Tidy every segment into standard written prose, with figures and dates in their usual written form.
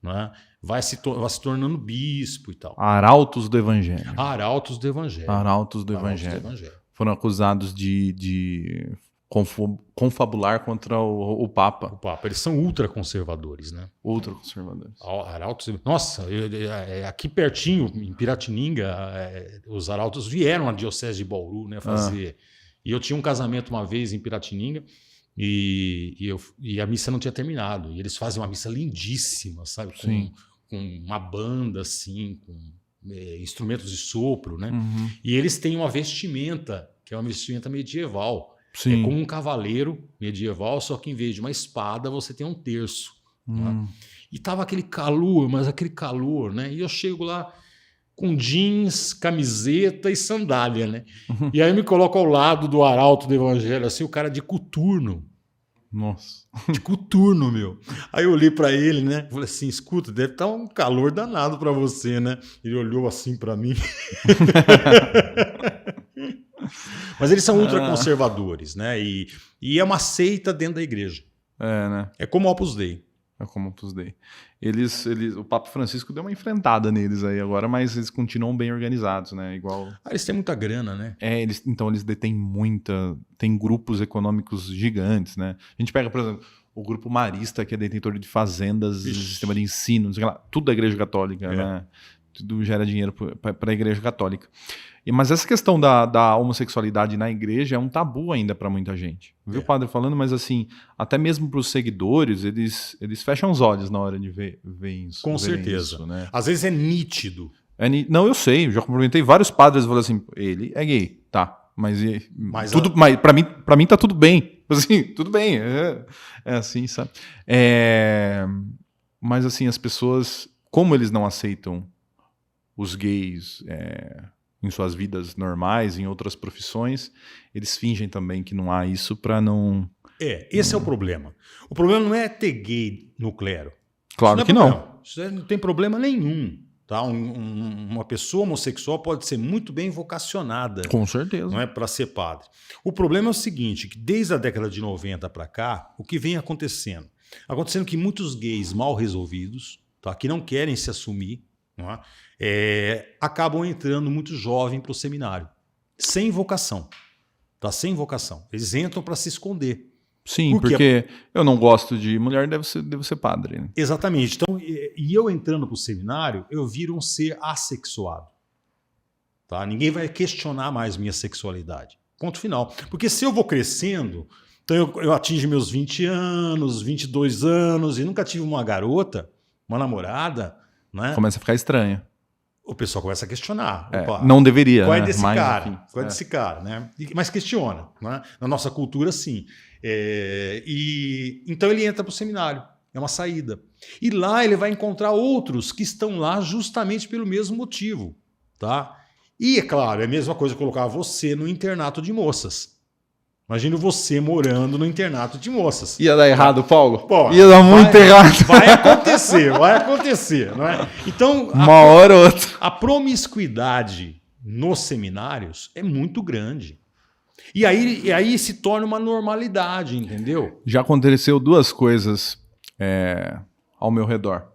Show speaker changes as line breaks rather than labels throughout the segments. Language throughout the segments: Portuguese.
né? Vai se tornando bispo e tal.
Arautos do Evangelho.
Arautos do Evangelho.
Arautos do Evangelho. Foram acusados de confabular contra o Papa.
O Papa. Eles são ultraconservadores, né?
Ultraconservadores.
Arautos. Nossa, aqui pertinho, em Piratininga, os arautos vieram na Diocese de Bauru, né, fazer. E eu tinha um casamento uma vez em Piratininga e a missa não tinha terminado. E eles fazem uma missa lindíssima, sabe? Com uma banda, assim, com instrumentos de sopro, né?
Uhum.
E eles têm uma vestimenta, que é uma vestimenta medieval.
Sim.
É como um cavaleiro medieval, só que em vez de uma espada, você tem um terço. Né? E tava aquele calor, mas aquele calor, né? E eu chego lá com jeans, camiseta e sandália, né?
Uhum.
E aí me coloco ao lado do arauto do Evangelho, assim, o cara de coturno.
Nossa.
De coturno, meu. Aí eu olhei pra ele, né? Falei assim, escuta, deve estar um calor danado pra você, né? Ele olhou assim pra mim. Mas eles são ultraconservadores, né? E é uma seita dentro da igreja.
Né?
É como o Opus Dei.
É como o Opus Dei. O Papa Francisco deu uma enfrentada neles aí agora, mas eles continuam bem organizados, né? Igual.
Eles têm muita grana, né?
Então eles detêm tem grupos econômicos gigantes, né? A gente pega, por exemplo, o grupo Marista, que é detentor de fazendas, sistema de ensino, não sei lá, tudo da Igreja Católica, né? Tudo gera dinheiro para a Igreja Católica. Mas essa questão da homossexualidade na igreja é um tabu ainda para muita gente. Viu o padre falando? Mas assim, até mesmo para os seguidores, eles fecham os olhos na hora de ver isso.
Com certeza.
Isso, né?
Às vezes é nítido.
Não, eu sei. Eu já cumprimentei vários padres e falei assim, ele é gay, tá. Mas para mim tá tudo bem. Assim, tudo bem. É assim, sabe? Mas assim, as pessoas, como eles não aceitam os gays em suas vidas normais, em outras profissões, eles fingem também que não há isso para não...
Esse é o problema. O problema não é ter gay no clero.
Claro que não.
Isso não tem problema nenhum. Tá? Uma pessoa homossexual pode ser muito bem vocacionada.
Com certeza.
Não é para ser padre. O problema é o seguinte, que desde a década de 90 para cá, o que vem acontecendo? Acontecendo que muitos gays mal resolvidos, tá? Que não querem se assumir, não é? Acabam entrando muito jovem para o seminário, sem vocação. Tá? Sem vocação. Eles entram para se esconder.
Sim, porque eu não gosto de mulher, devo ser padre. Né?
Exatamente. Então, e eu entrando para o seminário, eu viro um ser assexuado. Tá? Ninguém vai questionar mais minha sexualidade. Ponto final. Porque se eu vou crescendo, então eu atingo meus 20 anos, 22 anos, e nunca tive uma garota, uma namorada, né?
Começa a ficar estranho.
O pessoal começa a questionar.
Opa, não deveria.
Qual é
né?
desse
Mas,
cara?
enfim,
Qual é desse cara? Né? Mas questiona. Né? Na nossa cultura, sim. Então ele entra para o seminário. É uma saída. E lá ele vai encontrar outros que estão lá justamente pelo mesmo motivo. Tá? E, é claro, é a mesma coisa colocar você no internato de moças. Imagina você morando no internato de moças.
Ia dar errado, Paulo?
Pô,
ia dar muito errado.
Vai acontecer. Não é? Então,
uma hora ou outra.
A promiscuidade nos seminários é muito grande. E aí se torna uma normalidade, entendeu?
Já aconteceu duas coisas ao meu redor.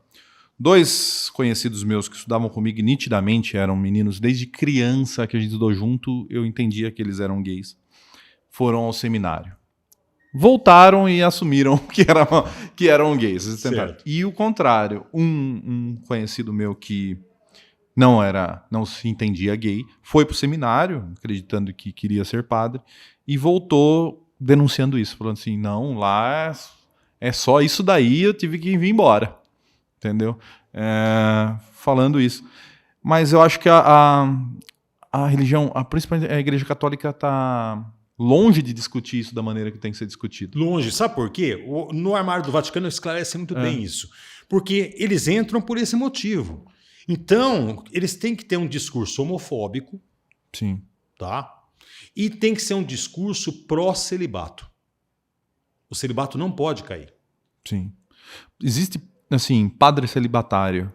2 conhecidos meus que estudavam comigo nitidamente eram meninos desde criança que a gente estudou junto, eu entendia que eles eram gays. Foram ao seminário. Voltaram e assumiram que eram gays. E o contrário, um conhecido meu que não se entendia gay, foi pro seminário, acreditando que queria ser padre, e voltou denunciando isso, falando assim, não, lá é só isso daí, eu tive que vir embora. Entendeu? Falando isso. Mas eu acho que a religião, principalmente a Igreja Católica, está longe de discutir isso da maneira que tem que ser discutido.
Longe. Sabe por quê? No Armário do Vaticano esclarece muito bem isso. Porque eles entram por esse motivo. Então, eles têm que ter um discurso homofóbico.
Sim.
Tá? E tem que ser um discurso pró-celibato. O celibato não pode cair.
Sim. Existe, assim, padre celibatário.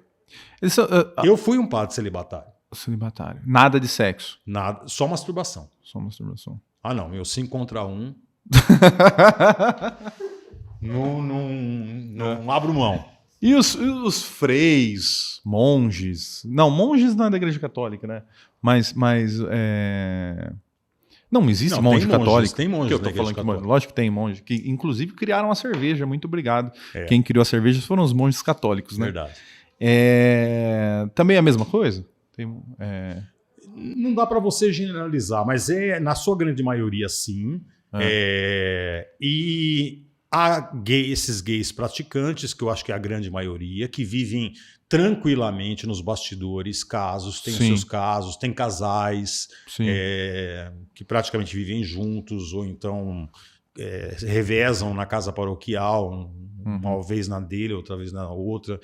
Eu fui um padre celibatário.
Celibatário. Nada de sexo.
Nada, só masturbação.
Só masturbação.
Ah, não. Eu 5 contra 1. Não abro mão.
E os freis, monges... Não, monges não é da Igreja Católica, né? Mas não, existe monge católico.
Tem monges
eu tô falando que, lógico que tem monge, que inclusive criaram a cerveja, muito obrigado. Quem criou a cerveja foram os monges católicos, né?
Verdade.
Também é a mesma coisa?
Não dá para você generalizar, mas na sua grande maioria, sim. E há esses gays praticantes, que eu acho que é a grande maioria, que vivem tranquilamente nos bastidores, tem os seus casos, tem casais que praticamente vivem juntos, ou então revezam na casa paroquial, uma vez na dele, outra vez na outra.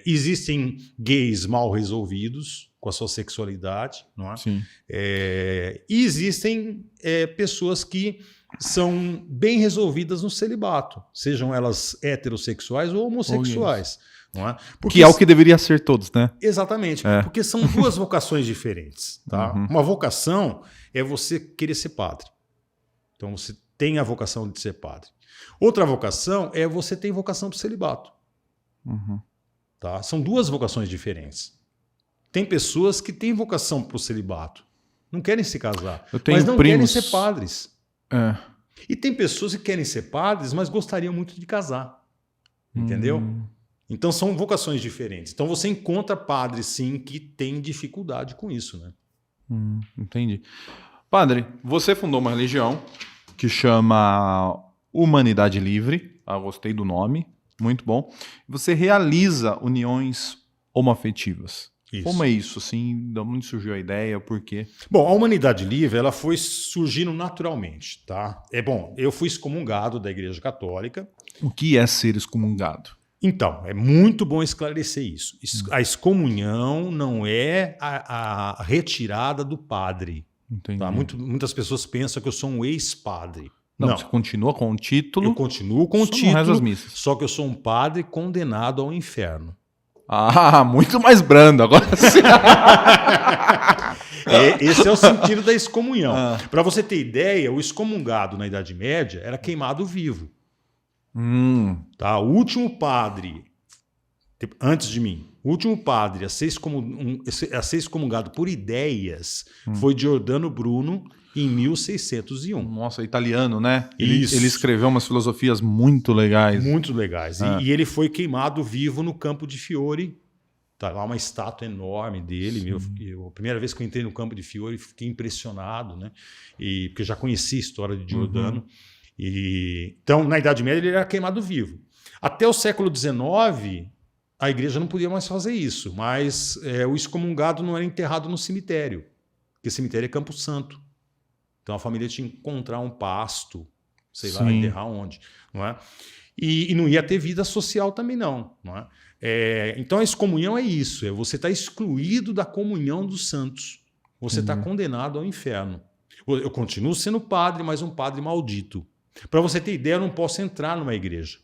Existem gays mal resolvidos com a sua sexualidade, não é?
Sim.
E existem pessoas que são bem resolvidas no celibato, sejam elas heterossexuais ou homossexuais. Não é?
Porque, que é o que deveria ser todos, né?
Exatamente, porque são duas vocações diferentes. Tá? Uma vocação é você querer ser padre. Então você tem a vocação de ser padre. Outra vocação é você ter vocação para o celibato. Tá? São duas vocações diferentes. Tem pessoas que têm vocação para o celibato, não querem se casar, mas não querem ser padres. E tem pessoas que querem ser padres, mas gostariam muito de casar. Entendeu? Então são vocações diferentes. Então você encontra padres, sim, que têm dificuldade com isso, né?
Entendi. Padre, você fundou uma religião que chama Humanidade Livre. Gostei do nome, muito bom. Você realiza uniões homoafetivas.
Isso.
Como é isso? Assim, de onde surgiu a ideia? Por quê?
Bom, a Humanidade Livre ela foi surgindo naturalmente, tá? Eu fui excomungado da Igreja Católica.
O que é ser excomungado?
Então, é muito bom esclarecer isso. A excomunhão não é a retirada do padre.
Entendi.
Tá? Muitas pessoas pensam que eu sou um ex-padre.
Não, você continua com o título.
Eu continuo com o título,
não reza as missas.
Só que eu sou um padre condenado ao inferno.
Muito mais brando agora sim.
Esse é o sentido da excomunhão. Para você ter ideia, o excomungado na Idade Média era queimado vivo. Tá? O último padre, antes de mim, o último padre a ser excomungado por ideias foi Giordano Bruno em 1601.
Nossa, italiano, né? Ele
Isso.
escreveu umas filosofias muito legais.
Muito legais. E ele foi queimado vivo no Campo de Fiore. Tá lá uma estátua enorme dele. A primeira vez que eu entrei no Campo de Fiore, fiquei impressionado, né? Porque eu já conhecia a história de Giordano. Então, na Idade Média, ele era queimado vivo. Até o século XIX, a igreja não podia mais fazer isso, mas o excomungado não era enterrado no cemitério, porque cemitério é Campo Santo. Então a família tinha que encontrar um pasto, sei lá, enterrar onde. Não é? E não ia ter vida social também, não é? Então a excomunhão é isso, você está excluído da comunhão dos santos. Você está condenado ao inferno. Eu continuo sendo padre, mas um padre maldito. Para você ter ideia, eu não posso entrar numa igreja.